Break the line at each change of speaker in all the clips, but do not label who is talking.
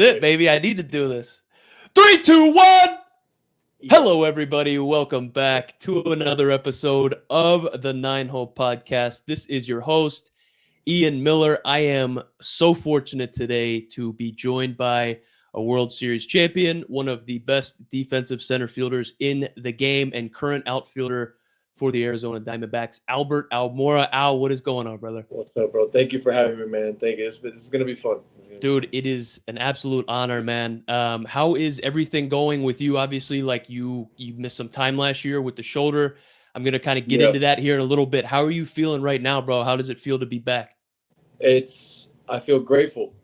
it, baby. I need to do this. 3, 2, 1. Hello,
Yes.
everybody. Welcome back to another episode of the Nine Hole Podcast. This is your host, Ian Miller. I am so fortunate today to be joined by a World Series champion, one of the best defensive center fielders in the game, and current outfielder for the Arizona Diamondbacks, Albert Almora. Al, what is going on, brother?
What's up, bro? Thank you for having me, man. Thank you. This is gonna be fun.
Dude, it is an absolute honor, man. How is everything going with you? Obviously, like you missed some time last year with the shoulder. I'm gonna kind of get into that here in a little bit. How are you feeling right now, bro? How does it feel to be back?
I feel grateful.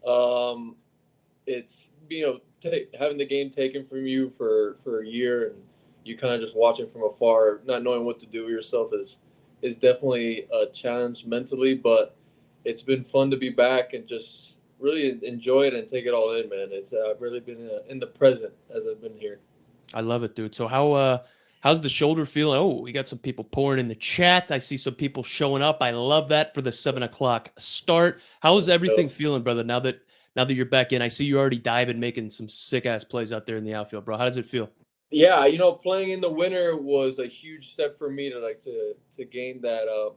It's having the game taken from you for a year, and you kind of just watching from afar, not knowing what to do with yourself is definitely a challenge mentally. But it's been fun to be back and just really enjoy it and take it all in, man. It's I've really been in the present as I've been here.
I love it, dude. So how's the shoulder feeling? Oh, we got some people pouring in the chat. I see some people showing up. I love that for the 7 o'clock start. How's everything feeling, brother? Now that you're back in, I see you already diving, making some sick ass plays out there in the outfield, bro. How does it feel?
Yeah, playing in the winter was a huge step for me to gain that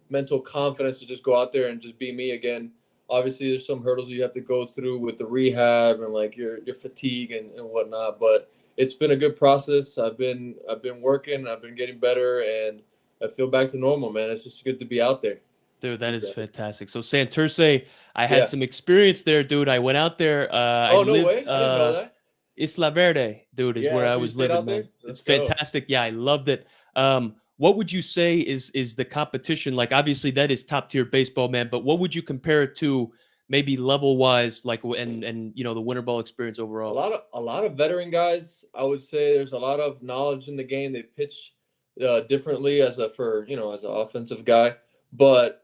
mental confidence to just go out there and just be me again. Obviously, there's some hurdles you have to go through with the rehab and like your fatigue and whatnot, but it's been a good process. I've been working, I've been getting better, and I feel back to normal, man. It's just good to be out there.
Dude, that is fantastic. So Santurce, I had some experience there, dude. I went out there. I
No
lived,
way! I didn't know that.
Isla Verde, dude, is where I was living, man. It's fantastic. Yeah, I loved it. What would you say is the competition like? Obviously, that is top tier baseball, man. But what would you compare it to, maybe level wise, like and the winter ball experience overall?
A lot of veteran guys. I would say there's a lot of knowledge in the game. They pitch differently as an offensive guy, but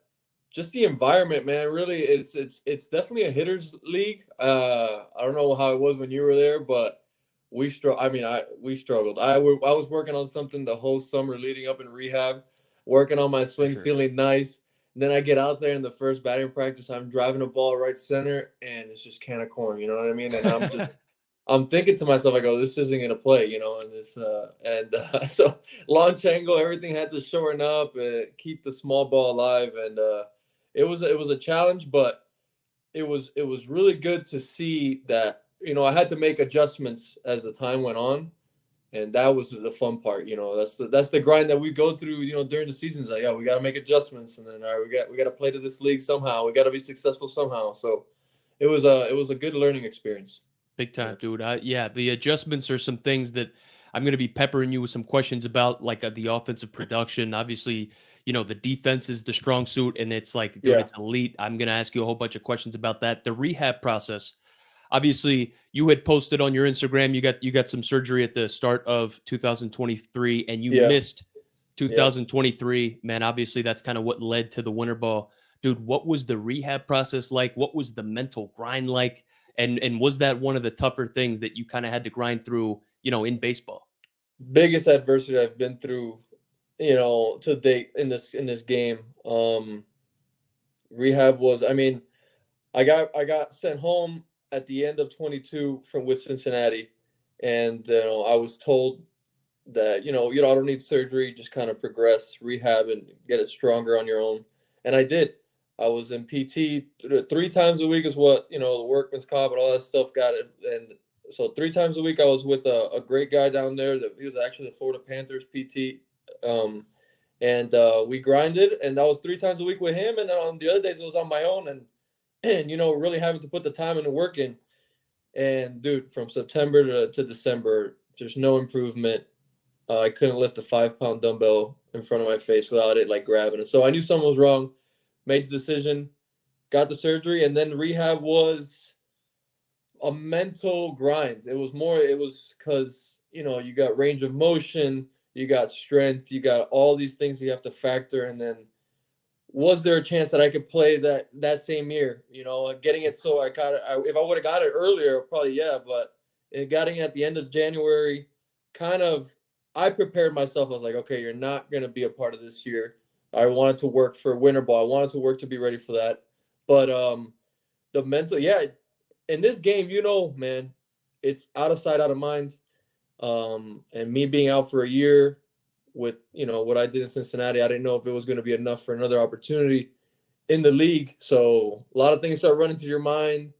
just the environment, man, really it's definitely a hitters league. I don't know how it was when you were there, but we struggled. I was working on something the whole summer leading up in rehab, working on my swing, feeling nice. And then I get out there in the first batting practice, I'm driving a ball right center, and it's just can of corn. You know what I mean? And I'm thinking to myself, I go, this isn't gonna play, and so launch angle, everything had to shorten up, keep the small ball alive, and it was a challenge, but it was really good to see that I had to make adjustments as the time went on, and that was the fun part. That's the grind that we go through. During the seasons, like, yeah, we got to make adjustments, and then all right, we got to play to this league somehow. We got to be successful somehow. So it was a good learning experience.
Big time, dude. Yeah, the adjustments are some things that I'm going to be peppering you with some questions about, like the offensive production. Obviously, the defense is the strong suit, and it's like, dude, it's elite. I'm going to ask you a whole bunch of questions about that. The rehab process. Obviously, you had posted on your Instagram, you got some surgery at the start of 2023, and you missed 2023. Man, obviously, that's kind of what led to the winter ball. Dude, what was the rehab process like? What was the mental grind like? And was that one of the tougher things that you kind of had to grind through, in baseball?
Biggest adversity I've been through, to date in this game. Rehab was, I got sent home at the end of 22 with Cincinnati, and I was told that you don't need surgery, just kind of progress rehab and get it stronger on your own, and I did. I was in PT 3 times a week is what, the workman's comp and all that stuff got it. And so 3 times a week I was with a great guy down there. He was actually the Florida Panthers PT. And we grinded, and that was 3 times a week with him. And then on the other days it was on my own and really having to put the time into working. And dude, from September to December, there's no improvement. I couldn't lift a 5-pound dumbbell in front of my face without it like grabbing it. So I knew something was wrong. Made the decision, got the surgery, and then rehab was a mental grind. It was because, you got range of motion, you got strength, you got all these things you have to factor. And then was there a chance that I could play that same year? Getting it so I got it. If I would have got it earlier, probably, yeah. But getting it at the end of January, I prepared myself. I was like, okay, you're not going to be a part of this year. I wanted to work for winter ball. I wanted to work to be ready for that. But the mental, in this game, man, it's out of sight, out of mind. And me being out for a year with, what I did in Cincinnati, I didn't know if it was going to be enough for another opportunity in the league. So a lot of things start running through your mind.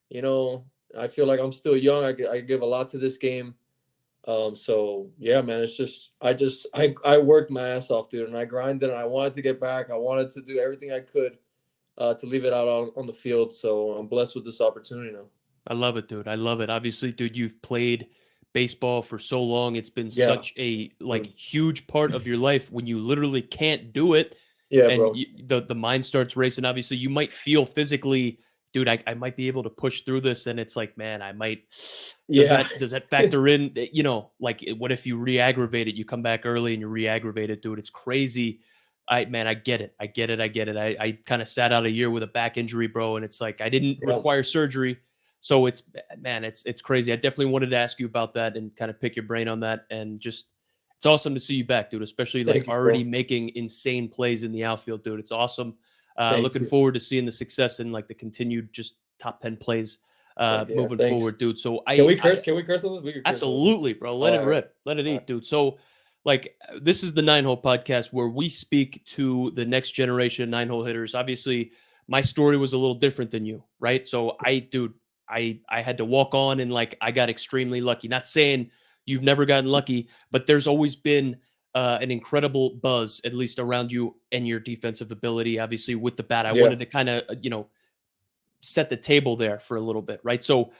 You know, I feel like I'm still young. I give a lot to this game. So yeah, man, it's just I worked my ass off, dude, and I grinded, and I wanted to get back. I wanted to do everything I could to leave it out on the field. So I'm blessed with this opportunity now.
I love it, dude. I love it. Obviously, dude, you've played baseball for so long. It's been
Yeah.
such a
Mm.
huge part of your life when you literally can't do it
Yeah,
and
bro.
the mind starts racing. Obviously, you might feel physically, dude, I might be able to push through this, and it's like, man, I might.
Yeah.
Does that factor in? Like, what if you re-aggravate it? You come back early and you re-aggravate it, dude. It's crazy. I get it. I get it. I get it. I kind of sat out a year with a back injury, bro, and it's like I didn't
Yeah.
require surgery. So it's crazy. I definitely wanted to ask you about that and kind of pick your brain on that, and just it's awesome to see you back, dude. Especially like
Thank you,
already
bro.
making insane plays in the outfield, dude. It's awesome.
Thank
Looking
you.
forward to seeing the success and like the continued just top 10 plays
Heck yeah.
moving
Thanks.
forward, dude. So
Can we
I
curse? Can we curse on this? We can curse on this.
absolutely, bro. Let it
All right.
rip. Let it
All right.
eat, dude. So, like, this is the Nine Hole Podcast where we speak to the next generation nine hole hitters. Obviously, my story was a little different than you, right? So, dude, I had to walk on and like I got extremely lucky. Not saying you've never gotten lucky, but there's always been an incredible buzz, at least around you and your defensive ability. Obviously, with the bat, I
Yeah.
wanted to kind of set the table there for a little bit, right? So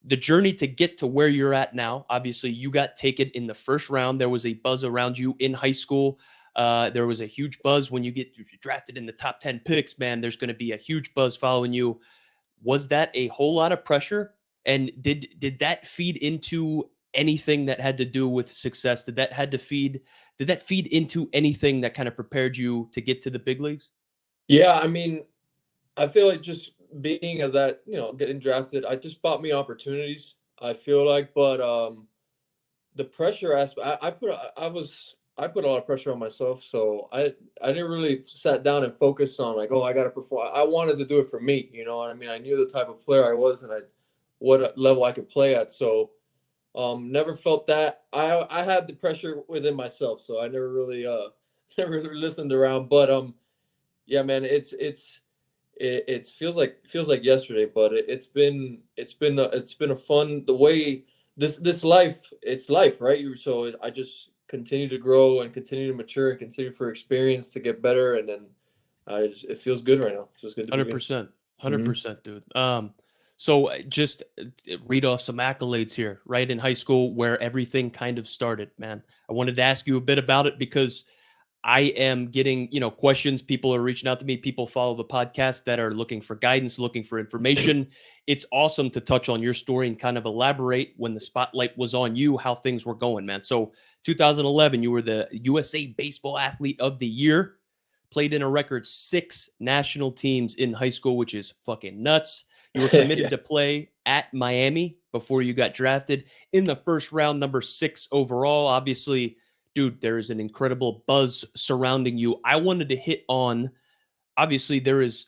the journey to get to where you're at now, obviously you got taken in the first round. There was a buzz around you in high school. There was a huge buzz when you get drafted in the top 10 picks, man. There's going to be a huge buzz following you. Was that a whole lot of pressure? And did that feed into anything that had to do with success? Did that feed into anything that kind of prepared you to get to the big leagues?
Yeah. I mean, I feel like just being as that, getting drafted, I just bought me opportunities. I feel like, but the pressure aspect, I put a lot of pressure on myself, so I didn't really sat down and focus on like, oh, I got to perform. I wanted to do it for me, you know what I mean? I knew the type of player I was and what level I could play at. So never felt that. I had the pressure within myself, so I never really never really listened around. But yeah, man, it feels like yesterday, but it's been a fun the way this life, it's life, right? So I just continue to grow and continue to mature and continue for experience to get better, and then it feels good right now. It feels good to be here.
100%.
Hmm.
100%, dude. So just read off some accolades here, right? In high school where everything kind of started, man. I wanted to ask you a bit about it because I am getting, questions. People are reaching out to me. People follow the podcast that are looking for guidance, looking for information. It's awesome to touch on your story and kind of elaborate when the spotlight was on you, how things were going, man. So 2011, you were the USA Baseball Athlete of the Year, played in a record 6 national teams in high school, which is fucking nuts. You were committed
Yeah.
to play at Miami before you got drafted in the first round, number 6 overall. Obviously, dude, there is an incredible buzz surrounding you. I wanted to hit on, obviously, there is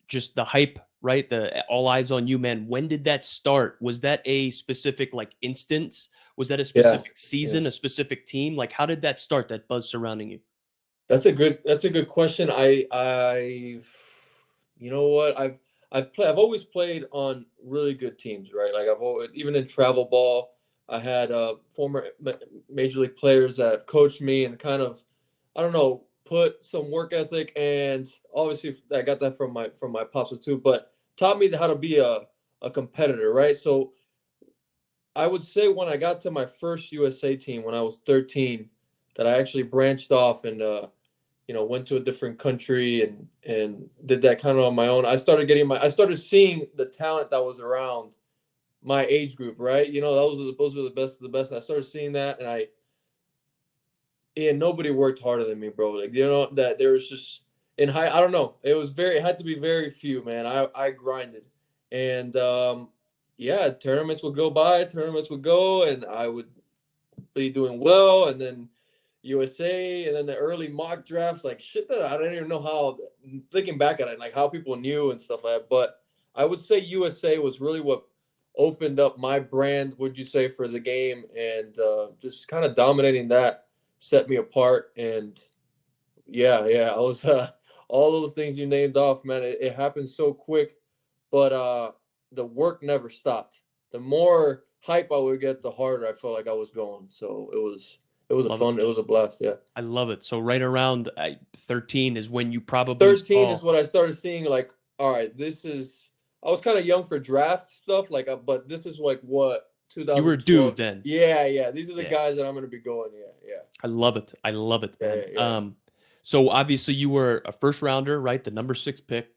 just the hype, right? The all eyes on you, man. When did that start? Was that a specific like instance? Was that a
Yeah.
specific
Yeah.
season, a specific team? Like, how did that start, that buzz surrounding you?
That's a good question. You know what? I've always played on really good teams, right? Like I've always, even in travel ball, I had former major league players that have coached me and kind of, I don't know, put some work ethic, and obviously I got that from my pops too, but taught me how to be a competitor, right? So I would say when I got to my first USA team when I was 13, that I actually branched off and went to a different country and did that kind of on my own. I started seeing the talent that was around my age group, right? Those were the best of the best. And I started seeing that, and nobody worked harder than me, bro. Like that there was just in high. I don't know. It had to be very few, man. I grinded, and yeah, tournaments would go by, tournaments would go, and I would be doing well, and then USA, and then the early mock drafts, like shit that I don't even know how. Thinking back at it, like how people knew and stuff like that. But I would say USA was really what opened up my brand, would you say, for the game, and just kind of dominating that set me apart. And yeah, I was all those things you named off, man. It happened so quick, but the work never stopped. The more hype I would get, the harder I felt like I was going. So
Love it.
it was a blast. Yeah.
I love it. So right around 13 is when you probably
13
saw
is what I started seeing. Like, all right, this is. I was kind of young for draft stuff, like, but this is like what
you were a dude
2012.
then.
Yeah. These are the
Yeah.
guys that I'm going to be going. Yeah.
I love it. I love it, man.
Yeah.
So obviously you were a first rounder, right? The number 6 pick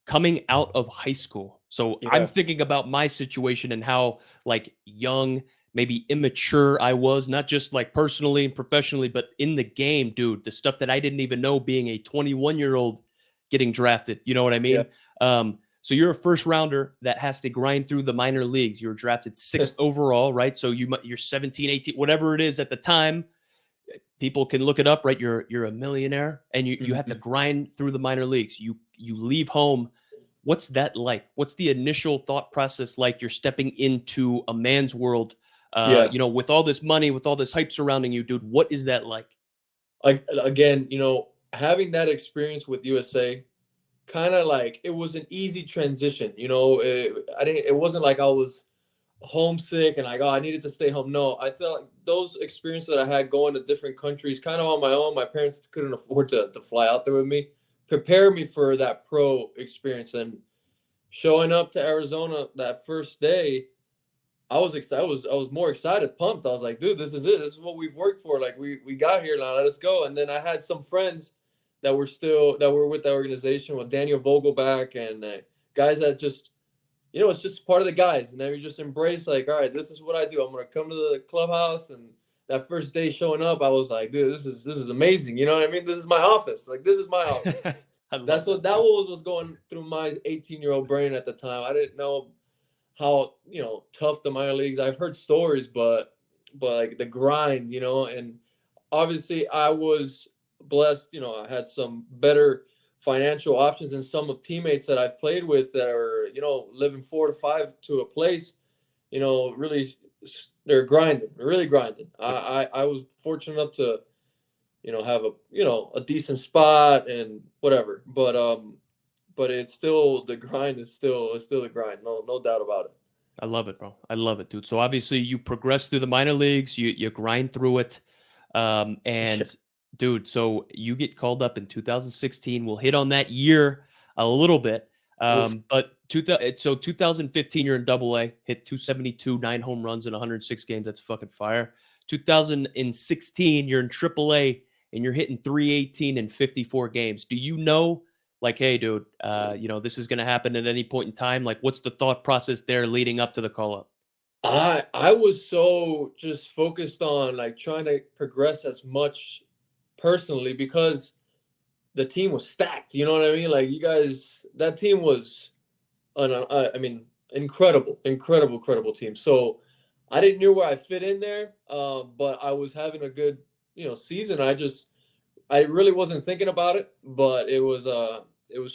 coming out of high school. So I'm
Yeah.
thinking about my situation and how like young, maybe immature I was, not just like personally and professionally, but in the game, dude, the stuff that I didn't even know being a 21-year-old getting drafted. You know what I
Yeah.
mean? So you're a first rounder that has to grind through the minor leagues. You were drafted 6th overall, right? So you're 17, 18, whatever it is at the time. People can look it up, right? You're a millionaire and you have to grind through the minor leagues. You leave home. What's that like? What's the initial thought process like? You're stepping into a man's world,
Yeah.
with all this money, with all this hype surrounding you, dude. What is that like?
Again, having that experience with USA, kind of like it was an easy transition. It wasn't like I was homesick and like, oh, I needed to stay home. No, I felt like those experiences that I had going to different countries kind of on my own. My parents couldn't afford to fly out there with me, prepare me for that pro experience. And showing up to Arizona that first day, I was excited. I was more excited, pumped. I was like, dude, this is it. This is what we've worked for. Like we got here now. Let us go. And then I had some friends that were with the organization with Daniel Vogelback and guys that just, it's just part of the guys. And then you just embrace like, all right, this is what I do. I'm gonna come to the clubhouse. And that first day showing up, I was like, dude, this is amazing. You know what I mean? This is my office. Like this is my office. That was going through my 18-year-old brain at the time. I didn't know how tough the minor leagues. I've heard stories, but like the grind, and obviously I was blessed. I had some better financial options than some of teammates that I've played with that are living 4 to 5 to a place. Really they're grinding, really grinding. I was fortunate enough to have a decent spot and whatever, but it's still the grind is still the grind. No doubt about it.
I love it, bro. I love it, dude. So obviously you progress through the minor leagues, you grind through it. And dude, so you get called up in 2016. We'll hit on that year a little bit. But 2015, you're in Double A, hit 272, 9 home runs in 106 games. That's fucking fire. 2016, you're in Triple A and you're hitting 318 in 54 games. Do you know, like, hey, dude, this is going to happen at any point in time? Like, what's the thought process there leading up to the call up?
I was so just focused on like trying to progress as much personally because the team was stacked. You know what I mean? Like you guys, that team was, incredible team. So I didn't know where I fit in there, but I was having a good, season. I really wasn't thinking about it, but it was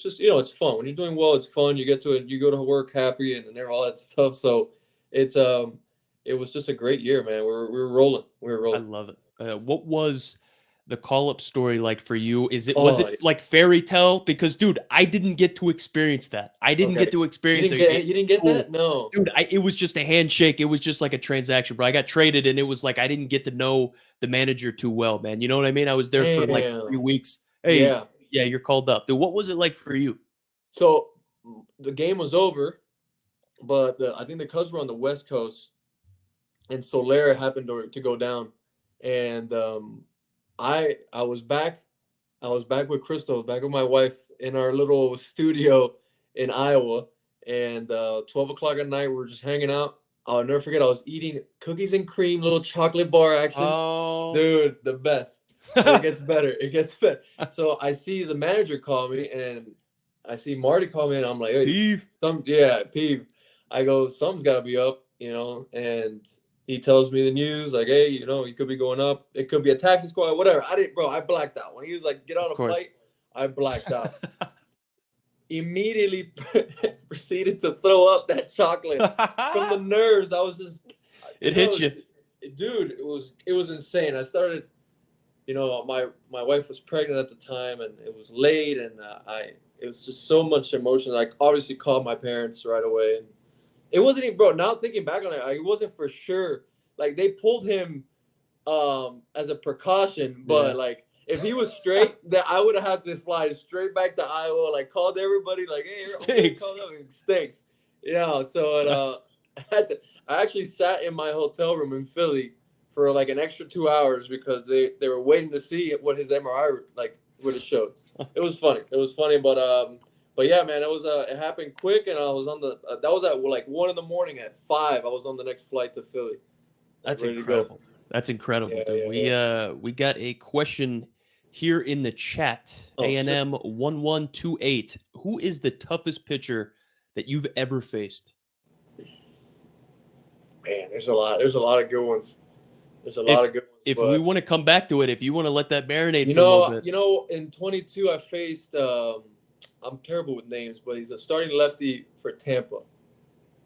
just, it's fun when you're doing well. It's fun. You get to it. You go to work happy and all that stuff. So it was just a great year, man. We were rolling.
I love it. What was the call-up story like for you? Was it like fairy tale? Because, dude, I didn't get to experience that. I didn't get to experience it.
You didn't get that? No.
Dude, it was just a handshake. It was just like a transaction, bro. I got traded, and it was like I didn't get to know the manager too well, man. You know what I mean? I was there for like 3 weeks. Hey, yeah, you're called up. Dude, what was it like for you?
So the game was over, but I think the Cubs were on the West Coast, and Solera happened to go down, and I was back with Crystal, back with my wife in our little studio in Iowa, and 12 o'clock at night we were just hanging out. I'll never forget, I was eating cookies and cream, little chocolate bar action.
Oh,
dude, the best. It gets better. So I see the manager call me, and I see Marty call me, and I'm like, hey,
Peeve.
Peeve. I go, something's got to be up, and he tells me the news, like, hey, you could be going up. It could be a taxi squad, whatever. I blacked out. When he was like, get on a flight, I blacked out. immediately proceeded to throw up that chocolate from the nerves. I was just,
it hit you,
dude. It was insane. I started, my wife was pregnant at the time, and it was late, and it was just so much emotion. I obviously called my parents right away, and it wasn't even, bro. Now thinking back on it, it wasn't for sure. Like they pulled him as a precaution, but like if he was straight, that I would have had to fly straight back to Iowa. Like called everybody, like, hey,
stinks.
It stinks. Yeah, so I actually sat in my hotel room in Philly for like an extra 2 hours because they were waiting to see what his MRI like would have showed. It was funny. But yeah, man, it happened quick, and I was on that was at like 1 a.m. At 5, I was on the next flight to Philly.
That's incredible. That's incredible, dude. We got a question here in the chat. A&M 1128. Who is the toughest pitcher that you've ever faced?
Man, there's a lot of good ones.
If we want to come back to it, if you want to let that marinate for a little bit.
In 22 I faced I'm terrible with names, but he's a starting lefty for Tampa.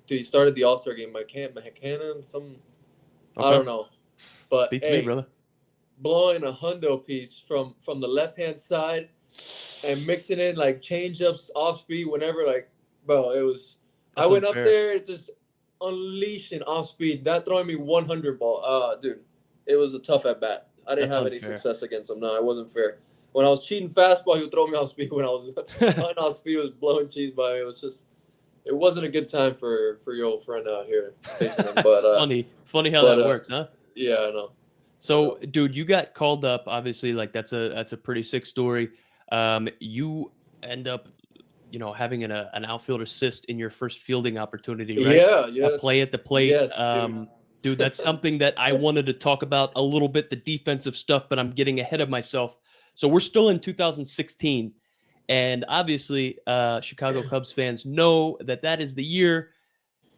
Dude, he started the All-Star game. McCannon, I don't know. But
beats me, brother.
Blowing a hundo piece from the left-hand side and mixing in like change-ups off speed whenever, like, bro, it was I went up there just unleashing off speed, not throwing me 100 ball. Dude, it was a tough at bat. I didn't have any success against him. No, it wasn't fair. When I was cheating fastball, he would throw me off speed. When I was on off speed, it was blowing cheese by me. It wasn't a good time for your old friend out here facing him. But
funny how that works, huh?
Yeah, I know.
So, dude, you got called up. Obviously, like that's a pretty sick story. You end up, having an outfield assist in your first fielding opportunity, right?
Yeah, yes.
A play at the plate.
Yes,
dude, that's something that I wanted to talk about a little bit, the defensive stuff, but I'm getting ahead of myself. So we're still in 2016, and obviously, Chicago Cubs fans know that is the year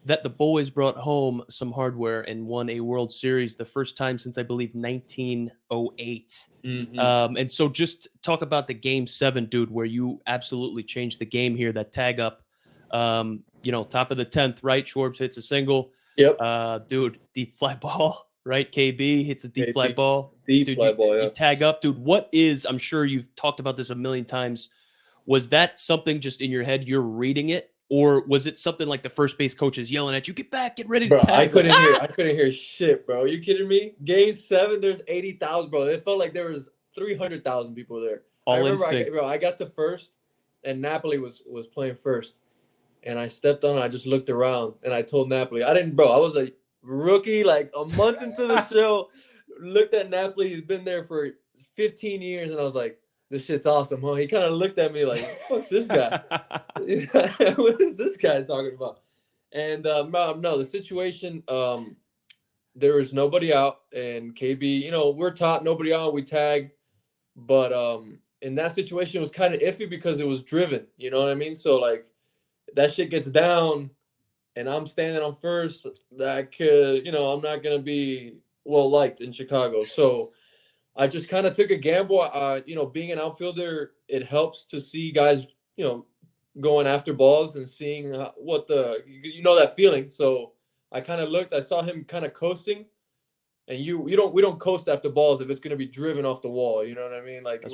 that the boys brought home some hardware and won a World Series, the first time since I believe 1908.
Mm-hmm.
And so just talk about the Game 7, dude, where you absolutely changed the game here. That tag up, top of the 10th, right? Schwartz hits a single.
Yep.
Dude, deep fly ball, right? KB hits a deep fly ball.
You
tag up, dude. What is? I'm sure you've talked about this a million times. Was that something just in your head? You're reading it. Or was it something like the first base coach is yelling at you, get back, get ready to tag?
I couldn't hear shit, bro. Are you kidding me? Game 7, there's 80,000, bro. It felt like there was 300,000 people there. I got to first, and Napoli was playing first. And I stepped on, and I just looked around, and I told Napoli, I was a rookie, like a month into the show, looked at Napoli. He's been there for 15 years, and I was like, this shit's awesome, huh? He kind of looked at me like, what's this guy? What is this guy talking about? And no, the situation, there was nobody out, and KB, we're taught nobody out, we tag. But in that situation, it was kind of iffy because it was driven, you know what I mean? So, like, that shit gets down, and I'm standing on first, that could, I'm not going to be well-liked in Chicago. So I just kind of took a gamble. Being an outfielder, it helps to see guys, going after balls and seeing what that feeling. So I kind of looked. I saw him kind of coasting, and we don't coast after balls if it's going to be driven off the wall. You know what I mean? Like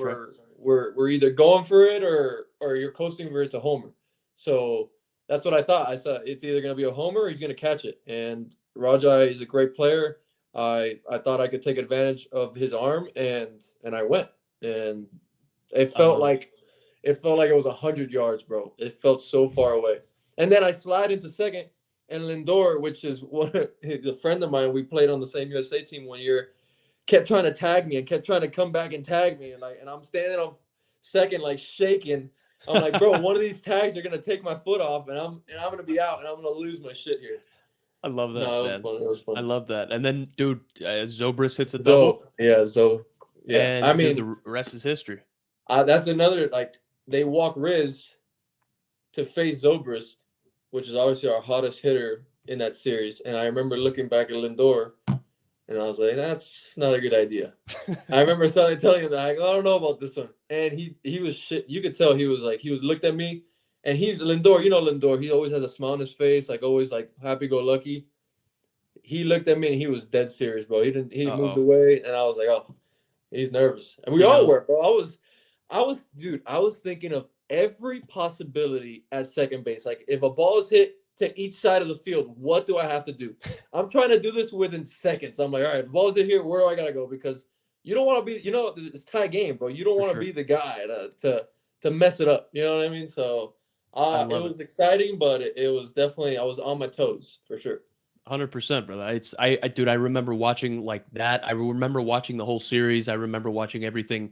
we're either going for it or you're coasting for it's a homer. So that's what I thought. I said it's either going to be a homer or he's going to catch it. And Rajai is a great player. I thought I could take advantage of his arm, and I went, and it felt like it was 100 yards, bro. It felt so far away. And then I slide into second, and Lindor, which is he's a friend of mine, we played on the same USA team one year, kept trying to tag me and kept trying to come back and tag me, and I'm standing on second, like shaking. I'm like, bro, one of these tags are gonna take my foot off, and I'm gonna be out, and I'm gonna lose my shit here.
I love that.
No, it was fun.
I love that. And then, dude, Zobrist hits a double.
Yeah.
And I mean, the rest is history.
That's another, like, they walk Riz to face Zobrist, which is obviously our hottest hitter in that series. And I remember looking back at Lindor, and I was like, that's not a good idea. I remember telling him that, I don't know about this one. And he was shit. You could tell he looked at me, And he's Lindor. You know Lindor. He always has a smile on his face, like always like happy-go-lucky. He looked at me and he was dead serious, bro. He didn't. He moved
Uh-oh.
away, and I was like, oh, he's nervous, and we
He
all
knows.
were, bro. Dude. I was thinking of every possibility at second base. Like if a ball is hit to each side of the field, what do I have to do? I'm trying to do this within seconds. I'm like, all right, the ball's in here. Where do I gotta go? Because you don't want to be, it's tie game, bro. You don't
For
want to
sure.
be the guy to mess it up. You know what I mean? So
I
it
love it.
was exciting, but it was definitely I was on my toes for sure.
100%, brother. Dude, I remember watching like that. I remember watching the whole series. I remember watching everything.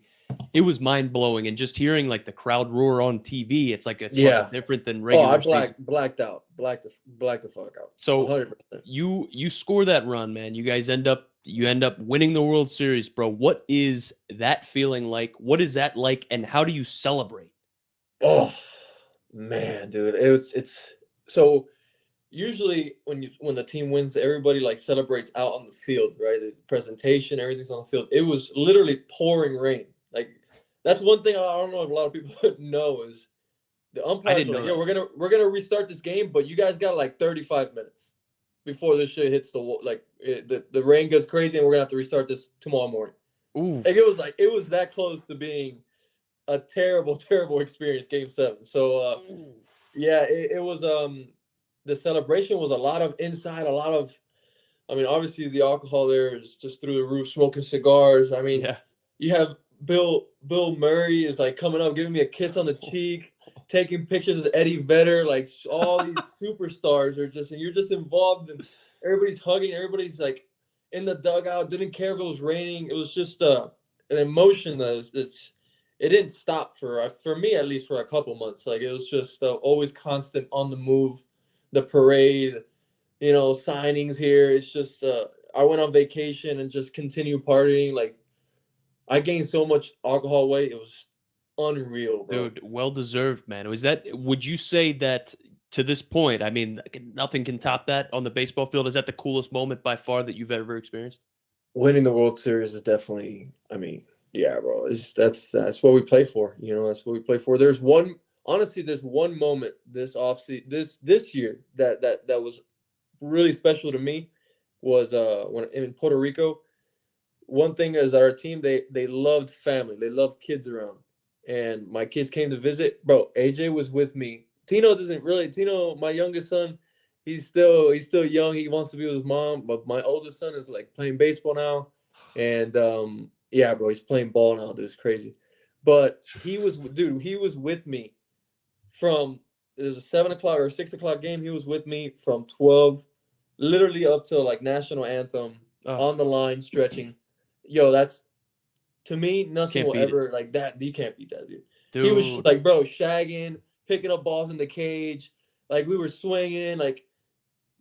It was mind blowing, and just hearing like the crowd roar on TV. It's like it's fucking
Yeah.
different than
Oh, I
regular season.
blacked out, blacked the fuck out,
So
100%.
you score that run, man. You end up winning the World Series, bro. What is that feeling like? What is that like, and how do you celebrate?
Oh man, dude, it's so usually when the team wins, everybody like celebrates out on the field, right? The presentation, everything's on the field. It was literally pouring rain. Like that's one thing I don't know if a lot of people know is the
I
umpires
didn't
were
know
like, "Yo,
that.
we're gonna restart this game, but you guys got like 35 minutes before this shit hits the wall. Like the rain goes crazy, and we're gonna have to restart this tomorrow morning."
Ooh,
Like it was that close to being a terrible, terrible experience. Game 7. So
ooh.
yeah, it was the celebration was a lot of inside, a lot of I mean, obviously the alcohol there is just through the roof, smoking cigars. I mean,
Yeah.
you have Bill Murray is like coming up, giving me a kiss on the cheek, taking pictures of Eddie Vedder, like all these superstars are just and you're just involved and everybody's hugging, everybody's like in the dugout, didn't care if it was raining. It was just an emotion it didn't stop for me at least for a couple months. Like it was just always constant on the move, the parade, signings here. It's just I went on vacation and just continued partying. Like I gained so much alcohol weight. It was unreal, bro.
Dude, well deserved, man. Would you say that to this point, I mean, nothing can top that on the baseball field? Is that the coolest moment by far that you've ever experienced?
Winning the World Series is definitely, I mean, yeah, bro. That's what we play for. That's what we play for. There's one moment this offseason, this year that was really special to me was when in Puerto Rico. One thing is our team they loved family. They loved kids around. And my kids came to visit. Bro, AJ was with me. Tino, my youngest son, he's still young. He wants to be with his mom, but my oldest son is like playing baseball now. And yeah, bro, he's playing ball now, dude. It's crazy. But he was with me from it was a 7 o'clock or 6 o'clock game. He was with me from 12, literally up till like national anthem
Oh,
on the line stretching. Yo, that's to me nothing
can't
will
beat it.
ever like that. You can't beat that, dude. He was
Dude,
like, bro, shagging, picking up balls in the cage, like we were swinging, like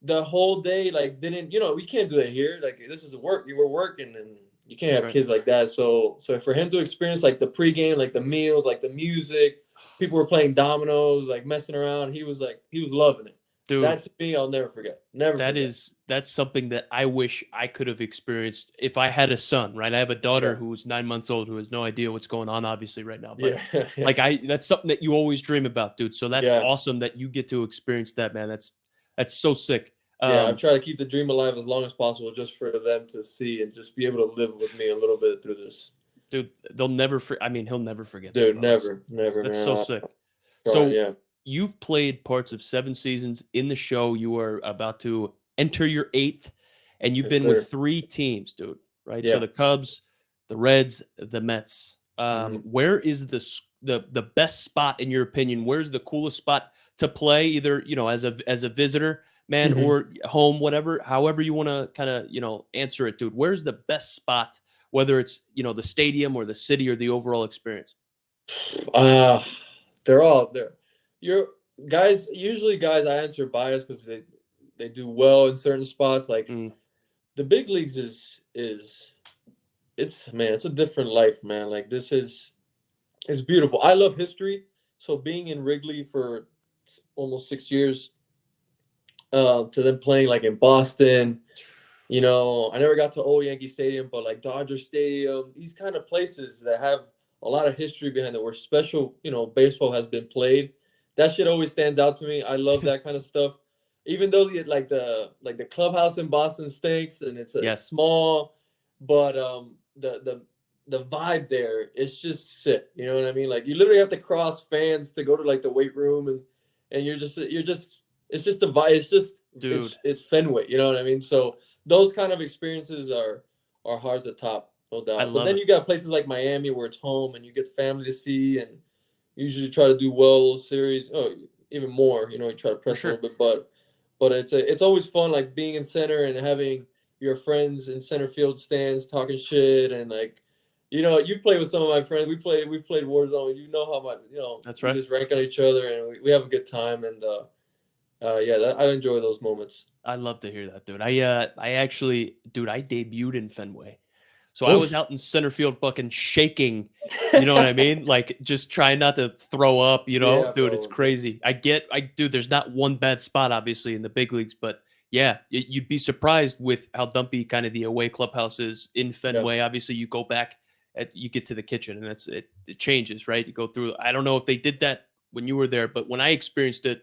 the whole day. Like didn't we can't do that here. Like this is the work. You were working, and you can't
that's
have
right.
kids like that. So for him to experience like the pregame, like the meals, like the music, people were playing dominoes, like messing around. He was loving it.
Dude,
That to me, I'll never forget. Never forget.
that's something that I wish I could have experienced if I had a son, right? I have a daughter
Yeah.
who's 9 months old who has no idea what's going on, obviously, right now. But
Yeah.
like that's something that you always dream about, dude. So that's
Yeah.
awesome that you get to experience that, man. That's so sick.
Yeah, I've tried to keep the dream alive as long as possible just for them to see and just be able to live with me a little bit through this.
dude, I mean, he'll never forget that,
Dude,
bro.
never,
That's
man.
so sick.
Trying,
So
yeah.
you've played parts of 7 seasons in the show. You are about to enter your eighth, and you've
Yes,
been
sir.
with 3 teams, dude. Right? So
Yeah.
the Cubs, the Reds, the Mets.
Mhm.
Where is the best spot in your opinion? Where's the coolest spot to play? Either as a visitor, man,
Mhm.
or home, whatever. However you want to kind of answer it, dude. Where's the best spot? Whether it's the stadium or the city or the overall experience.
Uh they're all there. You're usually guys I answer bias because they do well in certain spots. Like
Mm,
the big leagues it's a different life, man. Like it's beautiful. I love history. So being in Wrigley for almost 6 years, to them playing like in Boston. I never got to old Yankee Stadium, but like Dodger Stadium, these kind of places that have a lot of history behind it, where special, baseball has been played. that shit always stands out to me. I love that kind of stuff. Even though the clubhouse in Boston stinks and it's
Yes.
small, but the vibe there is just sick. You know what I mean? Like you literally have to cross fans to go to like the weight room, and you're just it's just the vibe. It's just
Dude.
it's Fenway. You know what I mean? So those kind of experiences are hard to top, no doubt. But then you got places like Miami where it's home and you get the family to see, and usually try to do well series. Oh, even more. You know, you try to press a little bit, but it's always fun, like being in center and having your friends in center field stands talking shit, and like, you know, you play with some of my friends. We played Warzone. You know how much, you know.
That's
right. We just rank on each other, and we have a good time. And yeah, I enjoy those moments.
I love to hear that, dude. I actually, dude, I debuted in Fenway. So I was out in center field fucking shaking, you know what I mean? Like just trying not to throw up, you know?
Yeah,
dude,
bro.
it's crazy. Dude, there's not one bad spot obviously in the big leagues, but yeah, you'd be surprised with how dumpy kind of the away clubhouse is in Fenway. Obviously, you go back you get to the kitchen and it changes, right? You go through. I don't know if they did that when you were there, but when I experienced it,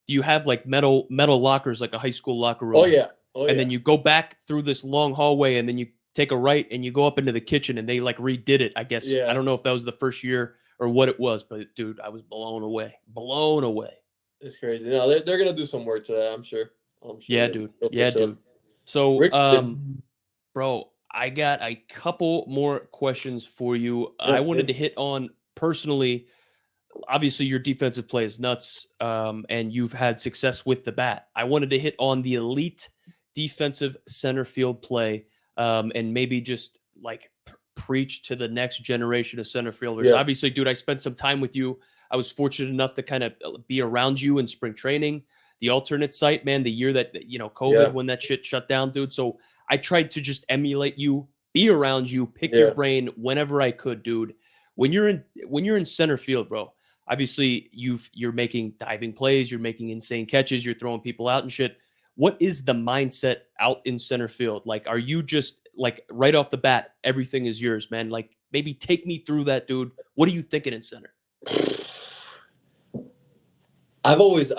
you have like metal lockers, like a high school locker room.
Oh yeah.
And then you go back through this long hallway, and then you take a right and you go up into the kitchen, and they like redid it. I guess I don't know if that was the first year or what it was, but dude, I was blown away.
It's crazy. No, they're gonna do some work to that. I'm sure.
Yeah, dude. Yeah, dude. So, bro, I got a couple more questions for you. I wanted to hit on personally. Obviously, your defensive play is nuts, and you've had success with the bat. I wanted to hit on the elite defensive center field play, and maybe just like preach to the next generation of center fielders. Obviously, dude, I spent some time with you. I was fortunate enough to kind of be around you in spring training, the alternate site, man, the year that, you know, COVID, when that shit shut down, dude. So I tried to just emulate you, be around you, pick your brain whenever I could, dude. When you're in center field, bro, obviously you're making diving plays, you're making insane catches, you're throwing people out and shit. What is the mindset out in center field? Like, are you just like right off the bat, everything is yours, man? Like, maybe take me through that, dude. What are you thinking in center?
I've always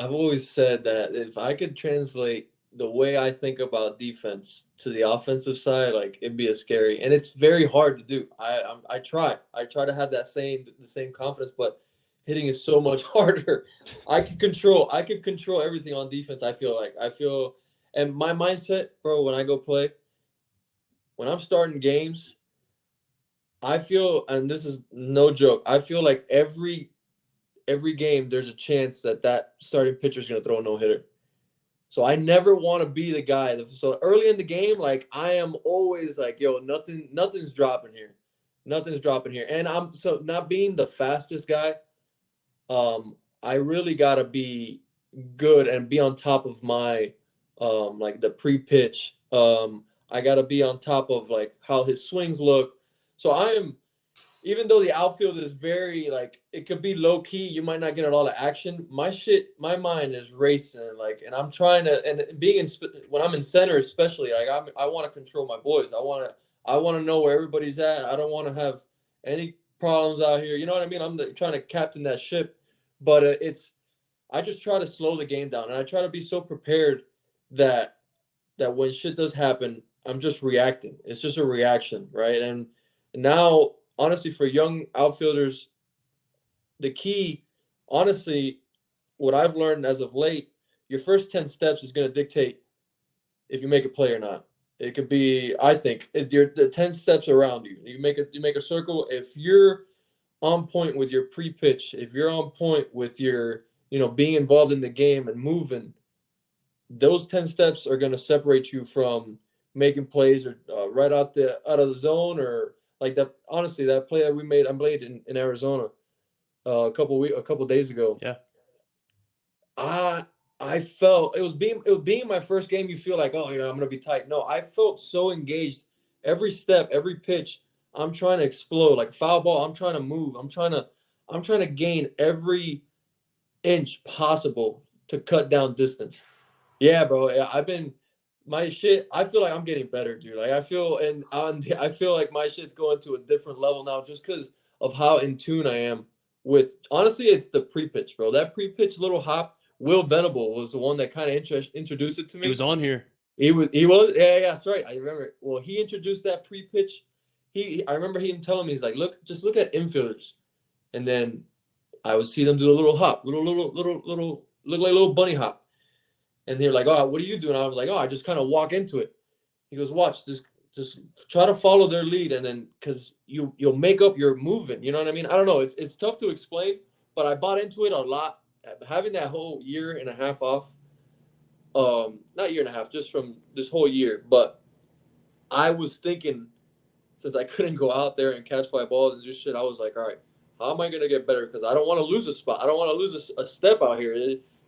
said that if I could translate the way I think about defense to the offensive side, like it'd be a scary, and it's very hard to do. I try to have the same confidence, but hitting is so much harder. I can control everything on defense. I feel, and my mindset, bro, when I go play, when I'm starting games, I feel, and this is no joke, I feel like every game there's a chance that starting pitcher is going to throw a no-hitter. So I never want to be the guy. So early in the game, like I am always like, yo, nothing's dropping here. Nothing's dropping here. And I'm so not being the fastest guy. I really got to be good and be on top of my like the pre-pitch. I got to be on top of like how his swings look. So I am, even though the outfield is very like, it could be low key, you might not get a lot of action. My mind is racing, like, and I'm trying to, and being when I'm in center, especially, like I want to control my boys. I want to know where everybody's at. I don't want to have any problems out here. You know what I mean? I'm trying to captain that ship, but I just try to slow the game down, and I try to be so prepared that when shit does happen, I'm just reacting. It's just a reaction, right? And now, honestly, for young outfielders, the key, honestly, what I've learned as of late, your first 10 steps is going to dictate if you make a play or not. It could be, I think, the 10 steps around you. You make a circle. If you're on point with your pre-pitch, if you're on point with your, being involved in the game and moving, those 10 steps are going to separate you from making plays or right out of the zone, or like that. honestly, that play that I played in Arizona a couple days ago.
Yeah.
I felt it was being my first game. You feel like, oh, I'm going to be tight. No, I felt so engaged. Every step, every pitch, I'm trying to explode. Like foul ball, I'm trying to move. I'm trying to gain every inch possible to cut down distance. Yeah, bro. Yeah, I feel like I'm getting better, dude. Like I feel like my shit's going to a different level now, just because of how in tune I am with honestly, it's the pre-pitch, bro. That pre-pitch little hop. Will Venable was the one that kind of introduced it to me.
He was on here.
He was. Yeah, that's right. I remember. Well, he introduced that pre-pitch. I remember him telling me, he's like, just look at infielders, and then I would see them do a little hop, little, look like a little bunny hop, and they're like, oh, what are you doing? I was like, oh, I just kind of walk into it. He goes, watch this. Just try to follow their lead, and then because you'll make up your movement. You know what I mean? I don't know. It's tough to explain, but I bought into it a lot. Having that whole year and a half off, not year and a half, just from this whole year. But I was thinking, since I couldn't go out there and catch fly balls and just shit, I was like, all right, how am I gonna get better? Because I don't want to lose a spot. I don't want to lose a step out here.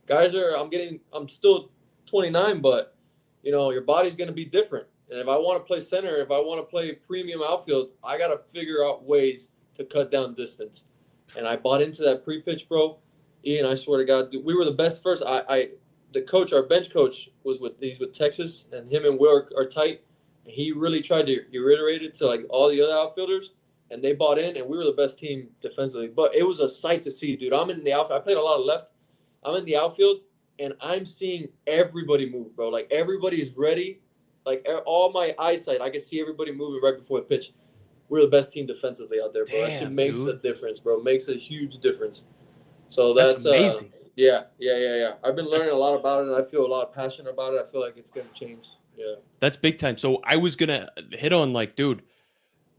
I'm still 29, but your body's gonna be different. And if I want to play center, if I want to play premium outfield, I got to figure out ways to cut down distance. And I bought into that pre-pitch, bro. Ian, I swear to God, we were the best first. The coach, our bench coach, he's with Texas, and him and Will are tight. And he really tried to reiterate it to like all the other outfielders, and they bought in, and we were the best team defensively. But it was a sight to see, dude. I'm in the outfield. I played a lot of left. I'm in the outfield, and I'm seeing everybody move, bro. Like everybody's ready. Like all my eyesight, I can see everybody moving right before the pitch. We're the best team defensively out there, bro. That shit makes a difference, bro. Makes a huge difference. So that's
amazing.
Yeah. I've been learning a lot about it, and I feel a lot of passion about it. I feel like it's gonna change. Yeah.
That's big time. So I was gonna hit on like, dude,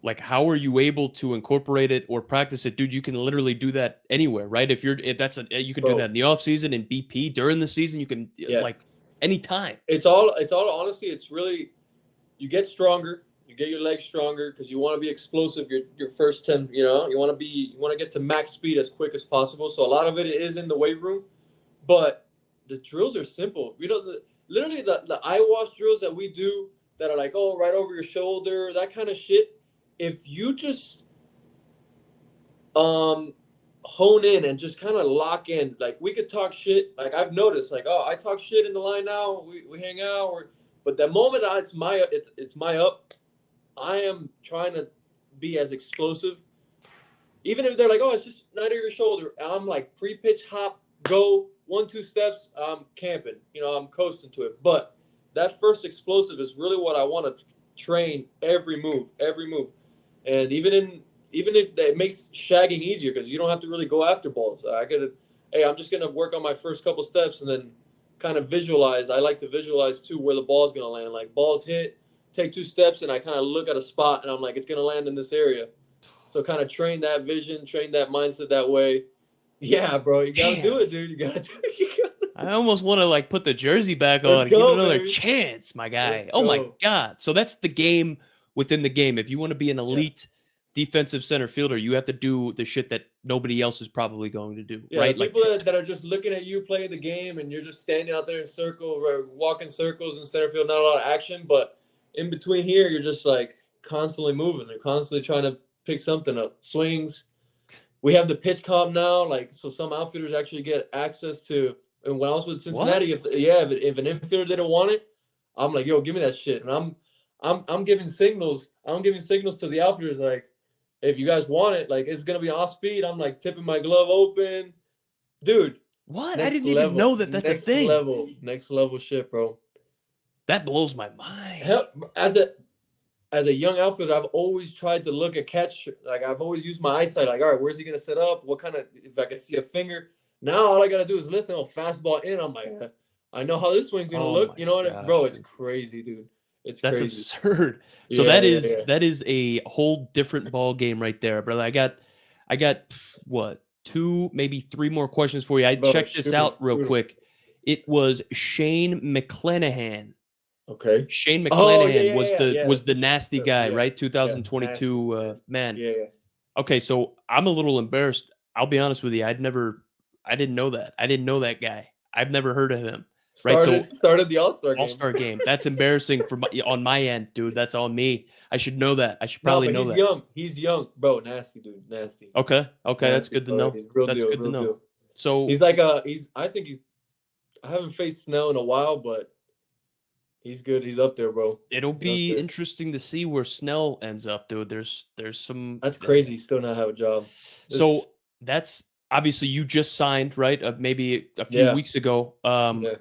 like how are you able to incorporate it or practice it, dude? You can literally do that anywhere, right? You can do that in the off season, in BP during the season. You can like anytime.
It's all honestly, it's really, you get stronger, you get your legs stronger because you want to be explosive your first 10, you want to get to max speed as quick as possible. So a lot of it is in the weight room, but the drills are simple. Literally the eye wash drills that we do that are like, oh, right over your shoulder, that kind of shit. If you just hone in and just kind of lock in, like we could talk shit. Like I've noticed, like, oh, I talk shit in the line now. We hang out, but the moment it's my up, I am trying to be as explosive. Even if they're like, oh, it's just right over your shoulder, I'm like pre-pitch hop, go 1-2 steps, I'm camping. I'm coasting to it. But that first explosive is really what I want to train every move. And even if it makes shagging easier because you don't have to really go after balls. I'm just gonna work on my first couple steps and then kind of visualize. I like to visualize too where the ball's gonna land. Like balls hit, take 2 steps, and I kind of look at a spot and I'm like, it's gonna land in this area. So kind of train that vision, train that mindset that way. Yeah, bro, you gotta do it, dude. You gotta do it.
I almost want to like put the jersey back on and give it another chance, my guy. Oh my God. So that's the game within the game. If you want to be an elite defensive center fielder, you have to do the shit that nobody else is probably going to do, right?
People that are just looking at you playing the game and you're just standing out there in circle, walking circles in center field, not a lot of action, but in between here, you're just like constantly moving. They're constantly trying to pick something up. Swings. We have the pitch comp now, so some outfielders actually get access to. And when I was with Cincinnati, if an infielder didn't want it, I'm like, yo, give me that shit. And I'm giving signals. I'm giving signals to the outfielders like, if you guys want it, like it's gonna be off speed. I'm like tipping my glove open, dude.
What? I didn't even know that's a thing.
Next level shit, bro.
That blows my mind.
Hell, as a young outfielder, I've always tried to look at catch. Like I've always used my eyesight. Like, all right, where's he gonna set up? What kind of? If I can see a finger. Now all I gotta do is listen. Fastball in. I'm like, I know how this swing's gonna look. You know what, bro? It's crazy, dude. That's crazy.
Absurd. So that is a whole different ball game right there, brother. I got what, 2, maybe 3 more questions for you. I checked this out real quick. It was Shane McClanahan.
Okay.
Shane McClanahan was the nasty guy, right? 2022 man.
Yeah.
Okay, so I'm a little embarrassed. I'll be honest with you. I didn't know that. I didn't know that guy. I've never heard of him.
Started the All-Star game.
All-Star game. That's embarrassing on my end, dude. That's on me. I should know that. I should probably know that.
He's young, bro. Nasty, dude. Nasty.
Okay. That's good to know. That's good to know. So
he's like I haven't faced Snell in a while, but he's good. He's up there, bro.
It'll be interesting to see where Snell ends up, dude. There's some.
That's crazy. He's still not have a job.
So that's obviously you just signed, right? Maybe a few
Yeah.
weeks ago.
Yeah.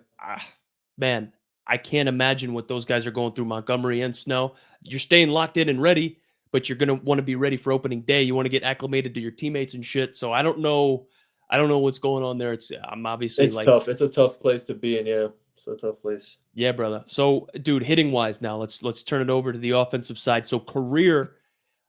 Man, I can't imagine what those guys are going through, Montgomery and Snow. You're staying locked in and ready, but you're gonna want to be ready for opening day. You want to get acclimated to your teammates and shit. So I don't know. I don't know what's going on there. I'm obviously
It's
like,
tough. It's a tough place to be in. Yeah, it's a tough place.
yeah, brother. So, dude, hitting wise now, let's turn it over to the offensive side. So career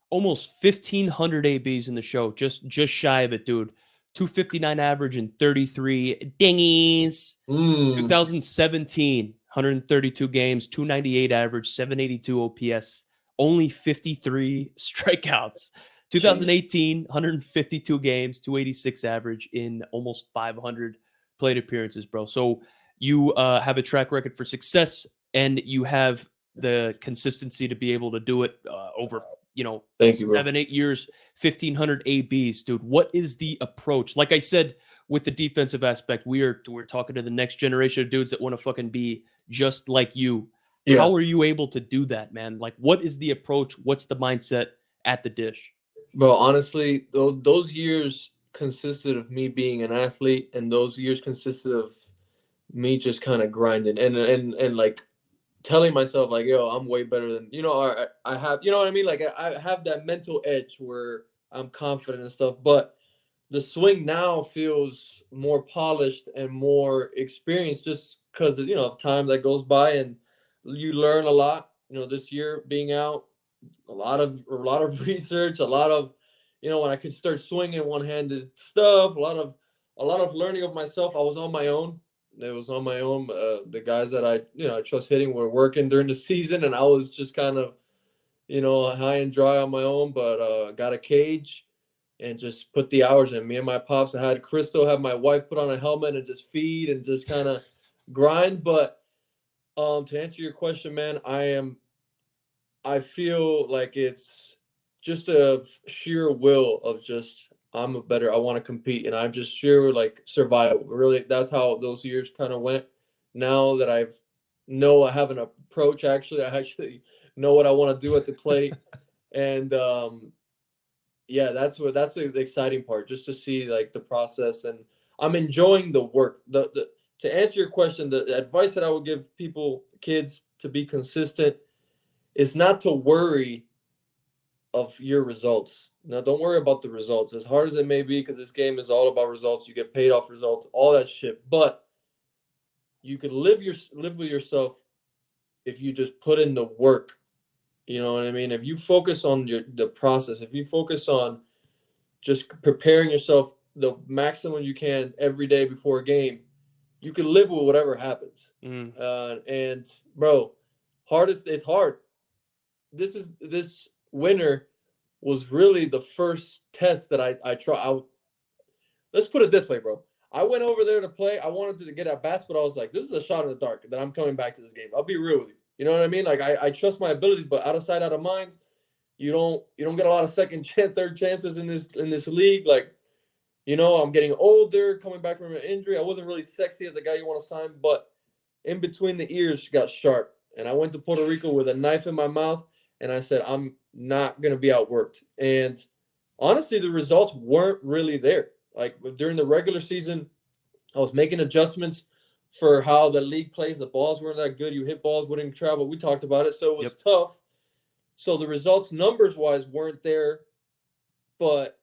almost 1,500 ABs in the show, just shy of it, dude. 259 average and 33 dingies.
Mm,
2017, 132 games, 298 average, 782 OPS, only 53 strikeouts.
jeez.
2018, 152 games, 286 average in almost 500 plate appearances, bro. So you have a track record for success, and you have the consistency to be able to do it over,
Thank you, bro.
7-8 years, 1,500 ABs, dude. What is the approach? Like I said, with the defensive aspect, we're talking to the next generation of dudes that want to fucking be just like you.
Yeah.
How are you able to do that, man? Like, what is the approach? What's the mindset at the dish?
Bro, honestly, those years consisted of me being an athlete, and those years consisted of me just kind of grinding and like telling myself like, yo, I'm way better than I have, you know what I mean? Like I have that mental edge where I'm confident and stuff, but the swing now feels more polished and more experienced just because of time that goes by, and you learn a lot. This year being out, a lot of research, a lot of when I could start swinging one-handed stuff, a lot of learning of myself. I was on my own. It was on my own. The guys that I trust hitting were working during the season, and I was just kind of high and dry on my own. But got a cage and just put the hours in. Me and my pops. I had Crystal have my wife put on a helmet and just feed and just kind of grind. But to answer your question, man, I feel like it's just a sheer will of just I want to compete, and I'm just sheer like survival. Really, that's how those years kind of went. Now that I have an approach. Actually, I actually know what I want to do at the plate, and yeah, that's the exciting part, just to see like the process, and I'm enjoying the work. The To answer your question, the advice that I would give kids to be consistent is not to worry of your results. Now, don't worry about the results, as hard as it may be, because this game is all about results. You get paid off results, all that shit. But you can live with yourself if you just put in the work. You know what I mean? If you focus on the process, if you focus on just preparing yourself the maximum you can every day before a game, you can live with whatever happens. And bro, it's hard. This winter was really the first test that I try. Let's put it this way, bro. I went over there to play. I wanted to get at bats, but I was like, this is a shot in the dark that I'm coming back to this game. I'll be real with you. You know what I mean? Like I trust my abilities, but out of sight, out of mind. You don't get a lot of second chance, third chances in this league. Like, I'm getting older, coming back from an injury. I wasn't really sexy as a guy you want to sign, but in between the ears got sharp. And I went to Puerto Rico with a knife in my mouth, and I said, I'm not going to be outworked. And honestly, the results weren't really there. Like during the regular season, I was making adjustments for how the league plays. The balls weren't that good. You hit balls, wouldn't travel. We talked about it. So it was tough. So the results numbers-wise weren't there, but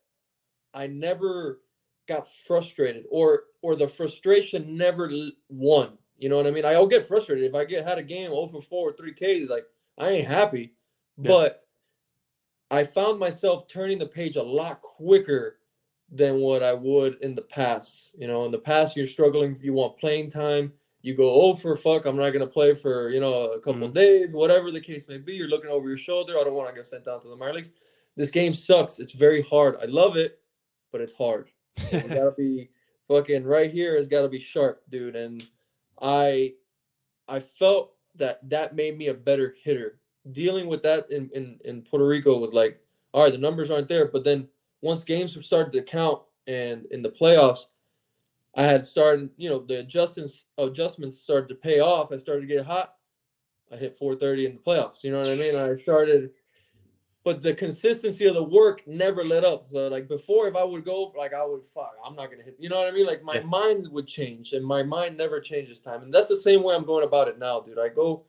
I never got frustrated, or the frustration never won. You know what I mean? I'll get frustrated if I had a game 0 for 4 with 3 Ks. Like I ain't happy, but I found myself turning the page a lot quicker than what I would in the past. In the past, you're struggling. You want playing time. You go, oh, for fuck, I'm not going to play for, a couple of days, whatever the case may be. You're looking over your shoulder. I don't want to get sent down to the minor leagues. This game sucks. It's very hard. I love it, but it's hard. You got to be fucking right here. It's got to be sharp, dude. And I felt that made me a better hitter. Dealing with that in Puerto Rico was like, all right, the numbers aren't there. But then once games started to count and in the playoffs, I had started, the adjustments started to pay off. I started to get hot. I hit 430 in the playoffs. You know what I mean? But but the consistency of the work never let up. So like before, if I would go, like I would, fuck, I'm not gonna hit. You know what I mean? Like my mind would change, and my mind never changed this time. And that's the same way I'm going about it now, dude. I go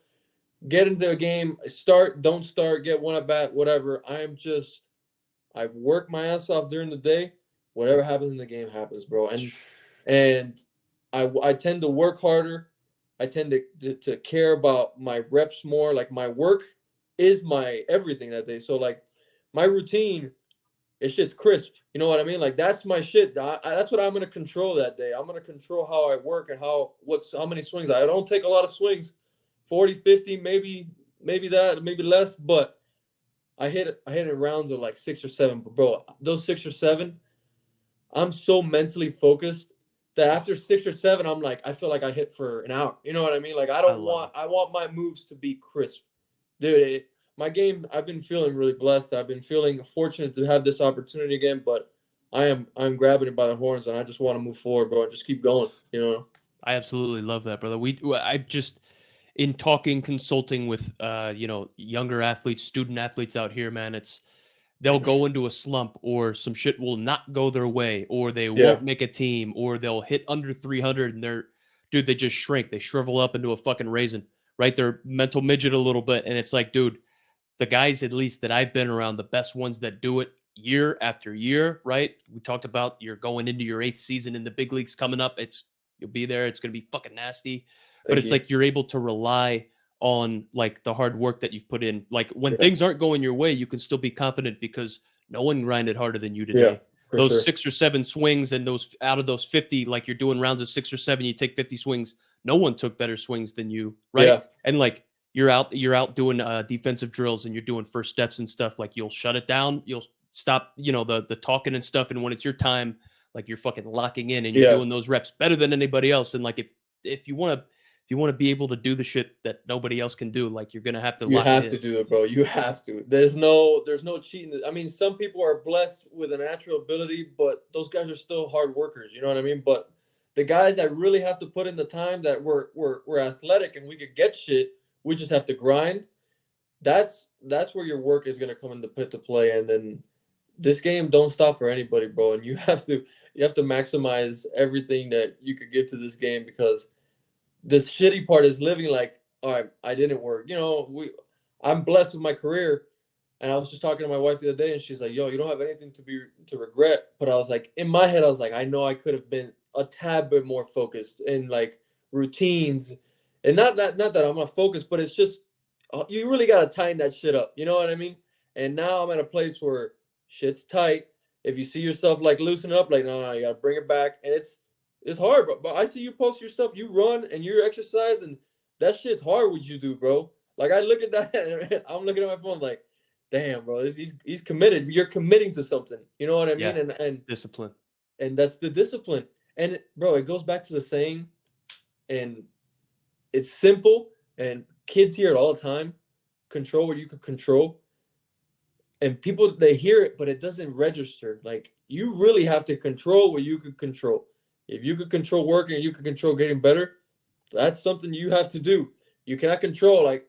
get into a game, start, don't start, get one at bat, whatever. I work my ass off during the day. Whatever happens in the game happens, bro. And I tend to work harder. I tend to care about my reps more. Like my work is my everything that day. So like my routine, it shit's crisp. You know what I mean? Like that's my shit. That's what I'm gonna control that day. I'm gonna control how I work and how many swings. I don't take a lot of swings, 40, 50, maybe that, maybe less, but I hit it in rounds of like 6 or 7. But bro, those 6 or 7, I'm so mentally focused that after 6 or 7, I'm like, I feel like I hit for an hour. You know what I mean? Like I want my moves to be crisp. Dude, my game, I've been feeling really blessed. I've been feeling fortunate to have this opportunity again, but I'm grabbing it by the horns, and I just want to move forward, bro. Just keep going, you know?
I absolutely love that, brother. I just, in talking, consulting with, younger athletes, student athletes out here, man, they'll go into a slump, or some shit will not go their way, or they won't make a team, or they'll hit under 300 and they just shrink. They shrivel up into a fucking raisin, right? They're mental midget a little bit. And it's like, dude, the guys, at least that I've been around, the best ones that do it year after year, right? We talked about you're going into your 8th season in the big leagues coming up. You'll be there. It's going to be fucking nasty. But it's like you're able to rely on like the hard work that you've put in. Like when things aren't going your way, you can still be confident because no one grinded harder than you today. Those 6 or 7 swings, and those out of those 50, like you're doing rounds of 6 or 7, you take 50 swings. No one took better swings than you, right?
Yeah.
And like you're out doing defensive drills, and you're doing first steps and stuff. Like you'll shut it down, you'll stop, the talking and stuff. And when it's your time, like you're fucking locking in, and you're doing those reps better than anybody else. And like if you want to be able to do the shit that nobody else can do, like you're gonna have to.
You have to do it, bro. You have to. There's no cheating. I mean, some people are blessed with a natural ability, but those guys are still hard workers. You know what I mean? But the guys that really have to put in the time, that we're athletic and we could get shit, we just have to grind. That's where your work is gonna come into play. And then this game don't stop for anybody, bro. And you have to maximize everything that you could give to this game, because this shitty part is living like, all right, I didn't work. I'm blessed with my career. And I was just talking to my wife the other day, and she's like, yo, you don't have anything to regret. But I was like, in my head, I was like, I know I could have been a tad bit more focused in like routines. And not that I'm not focused, but it's just, you really got to tighten that shit up. You know what I mean? And now I'm at a place where shit's tight. If you see yourself like loosening up, like, no, you got to bring it back. And it's hard, but I see you post your stuff. You run and you exercise, and that shit's hard what you do, bro. Like I look at that, and I'm looking at my phone like, damn, bro, he's committed. You're committing to something. You know what I mean? And
discipline.
And that's the discipline. And bro, it goes back to the saying, and it's simple, and kids hear it all the time. Control what you can control. And people, they hear it, but it doesn't register. Like you really have to control what you can control. If you could control working and you can control getting better, that's something you have to do. You cannot control. Like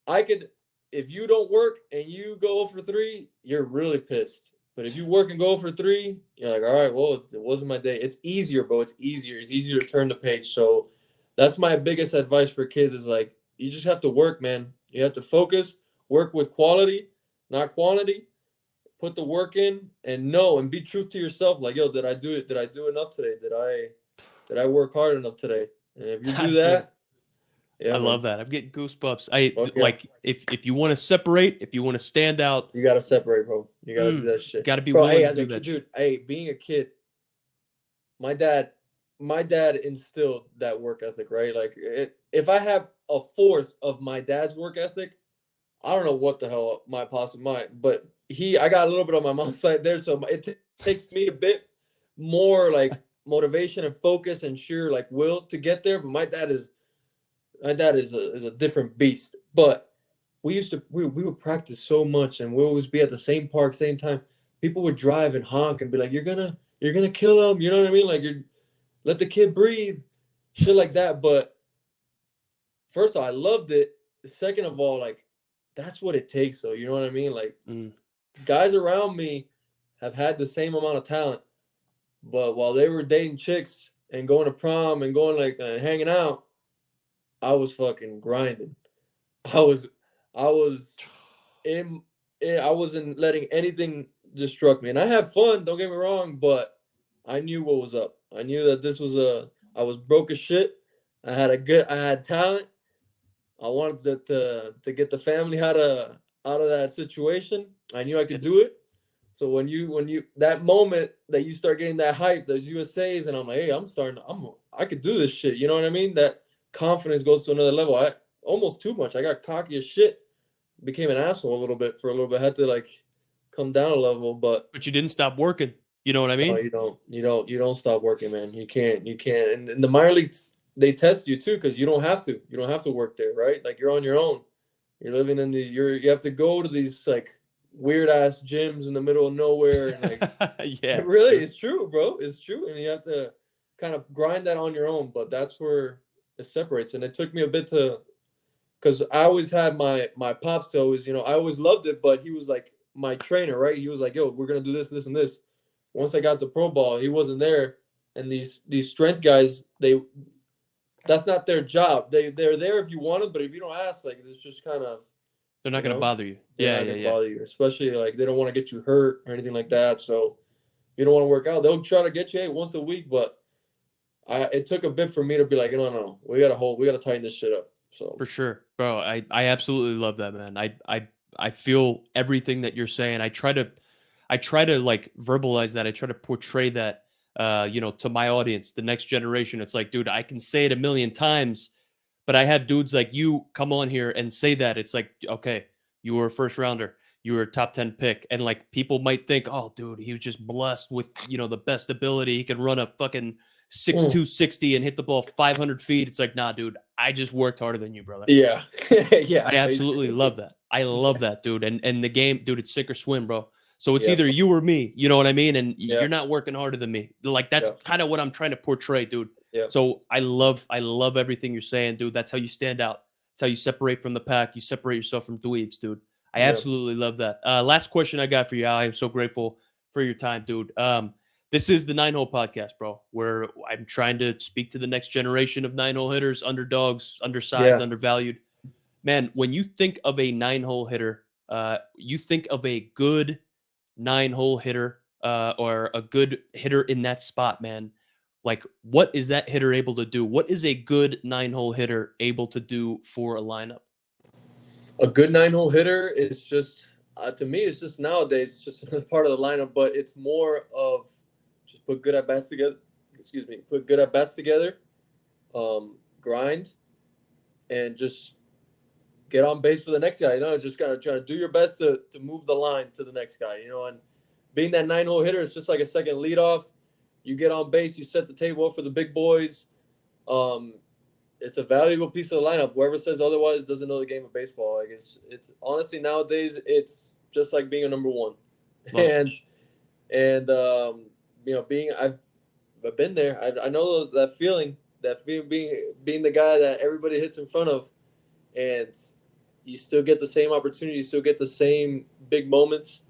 if you don't work and you go for 3, you're really pissed. But if you work and go for 3, you're like, all right, well, it wasn't my day. It's easier, bro. It's easier. It's easier to turn the page. So that's my biggest advice for kids is like, you just have to work, man. You have to focus, work with quality, not quantity. Put the work in and be true to yourself. Like, yo, did I do it? Did I do enough today? Did I work hard enough today? And if you do that,
I love that. I'm getting goosebumps. Like if you want to separate, if you want to stand out,
you got to separate, bro. You got to do that shit.
Got to be willing to do that
dude,
shit.
Hey, being a kid, my dad instilled that work ethic, right? Like if I have a fourth of my dad's work ethic, I don't know what the hell but I got a little bit on my mom's side there, so it takes me a bit more like motivation and focus and sheer like will to get there. But my dad is a different beast. But we would practice so much, and we'd always be at the same park, same time. People would drive and honk and be like, "You're gonna kill him," you know what I mean? Like let the kid breathe, shit like that. But first of all, I loved it. Second of all, like that's what it takes, though. You know what I mean? Like,
Mm.
guys around me have had the same amount of talent, but while they were dating chicks and going to prom and going like hanging out, I was fucking grinding. I was, I was I wasn't letting anything distract me, and I had fun. Don't get me wrong, but I knew what was up. I knew that this was I was broke as shit. I had talent. I wanted to get the family out of that situation. I knew I could do it. So when you that moment that you start getting that hype, those USAs, and I'm like, hey, I could do this shit. You know what I mean? That confidence goes to another level. I almost too much. I got cocky as shit. Became an asshole a little bit for a little bit. Had to like come down a level, but
But you didn't stop working. You know what I
no,
mean?
you don't stop working, man. You can't. And the minor leagues, they test you too, because you don't have to. You don't have to work there, right? Like, you're on your own. You're living in you have to go to these like weird ass gyms in the middle of nowhere, and like
Yeah.
it really, it's true, bro. It's true, and you have to kind of grind that on your own. But that's where it separates, and it took me a bit to, because I always had my pops always, I always loved it, but he was like my trainer, right? He was like, yo, we're gonna do this, this, and this. Once I got to pro ball, he wasn't there, and these strength guys, that's not their job. They're there if you want them, but if you don't ask, like, it's just kind of,
They're not going to bother you.
they're
Yeah,
not
yeah,
gonna
yeah.
bother you, especially like they don't want to get you hurt or anything like that. So you don't want to work out. They'll try to get you once a week, but it took a bit for me to be like, no, we gotta tighten this shit up. So
For sure, bro. I absolutely love that, man. I feel everything that you're saying. I try to like verbalize that. I try to portray that, to my audience, the next generation. It's like, dude, I can say it a million times, but I have dudes like you come on here and say that. It's like, okay, you were a first rounder, you were a top 10 pick, and like people might think, oh, dude, he was just blessed with the best ability. He can run a fucking 6'2", 60 and hit the ball 500 feet. It's like, nah, dude, I just worked harder than you, brother.
yeah, yeah,
I absolutely love that. I love that, dude. And the game, dude, it's sink or swim, bro. So it's
yeah,
either you or me. You know what I mean? And
yeah,
you're not working harder than me. Like, that's
yeah,
kind of what I'm trying to portray, dude.
yeah,
So I love everything you're saying, dude. That's how you stand out. That's how you separate from the pack. You separate yourself from dweebs, dude. I
yeah.
absolutely love that. Last question I got for you, Al. I'm so grateful for your time, dude. This is the Nine Hole Podcast, bro, where I'm trying to speak to the next generation of nine hole hitters, underdogs, undersized,
Yeah.
undervalued. Man, when you think of a nine-hole hitter, you think of a good nine-hole hitter, or a good hitter in that spot, man. Like, what is that hitter able to do? What is a good nine-hole hitter able to do for a lineup?
A good 9-hole hitter is just, to me, it's just nowadays, it's just another part of the lineup, but it's more of just put good at bats together. Excuse me, put good at bats together, grind, and just get on base for the next guy. Just gotta try to do your best to move the line to the next guy. And being that 9-hole hitter, it's just like a second leadoff. You get on base, you set the table up for the big boys. It's a valuable piece of the lineup. Whoever says otherwise doesn't know the game of baseball. Like, it's honestly nowadays, it's just like being a number one.
Love it.
and I've been there. I know that feeling being the guy that everybody hits in front of, and you still get the same opportunity, you still get the same big moments.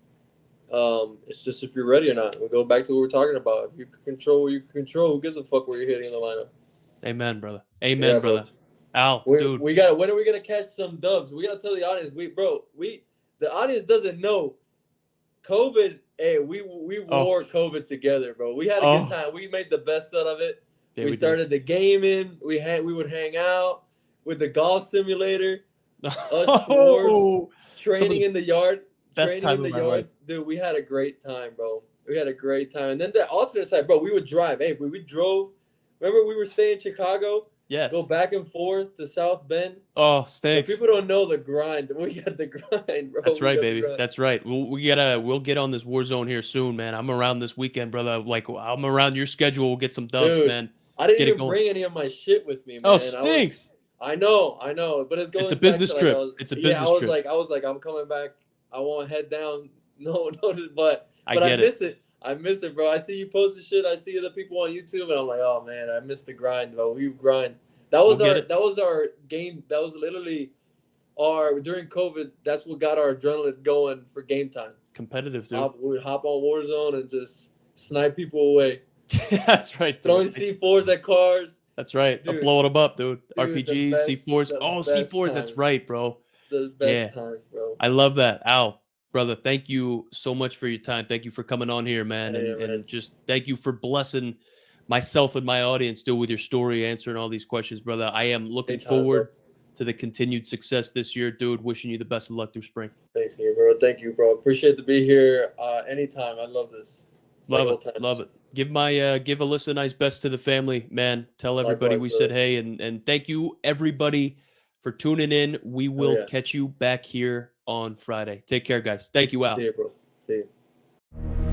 It's just if you're ready or not. We go back to what we're talking about. If you can control what you can control, who gives a fuck where you're hitting in the lineup?
Amen, brother. Amen, brother. Al, dude.
When are we gonna catch some dubs? We gotta tell the audience, the audience doesn't know. COVID, hey, we wore COVID together, bro. We had a good time. We made the best out of it.
Yeah,
we started the gaming. We would hang out with the golf simulator. Us Schwartz, training in the yard. Dude, we had a great time, bro. We had a great time. And then the alternate side, bro, we would drive. Hey, we drove. Remember we were staying in Chicago?
Yes.
Go back and forth to South Bend.
Oh, stinks.
People don't know the grind. We got the grind, bro.
That's right, baby. That's right. We'll get on this war zone here soon, man. I'm around this weekend, brother. Like, I'm around your schedule. We'll get some dubs,
dude,
man.
I didn't even bring any of my shit with me, man.
Oh, stinks.
I know, but it's going.
It's a business trip. It's a business trip.
I was like, I'm coming back. I won't head down. No, but I miss it. I miss it, bro. I see you posting shit. I see the people on YouTube, and I'm like, oh man, I miss the grind, bro. We grind. That was our game. That was literally during COVID, that's what got our adrenaline going for game time.
Competitive, dude.
We would hop on Warzone and just snipe people away.
That's right, dude.
Throwing C4s at cars.
That's right.
Dude,
Blowing them up, dude.
dude, the
RPGs,
best,
C4s.
the
Oh,
best
C4s. That's
times.
right, bro.
The best times, bro.
I love that. Al, brother, thank you so much for your time. Thank you for coming on here, man. And just thank you for blessing myself and my audience, dude, with your story, answering all these questions, brother. I am looking forward to the continued success this year, dude. Wishing you the best of luck through spring.
Thanks, bro. Thank you, bro. Appreciate to be here anytime. I love this.
Love it. Love it. Give Alyssa a nice best to the family, man. Tell everybody we said hey, and thank you everybody for tuning in. We will catch you back here on Friday. Take care, guys. Thank you, Al.
See you, bro. See you.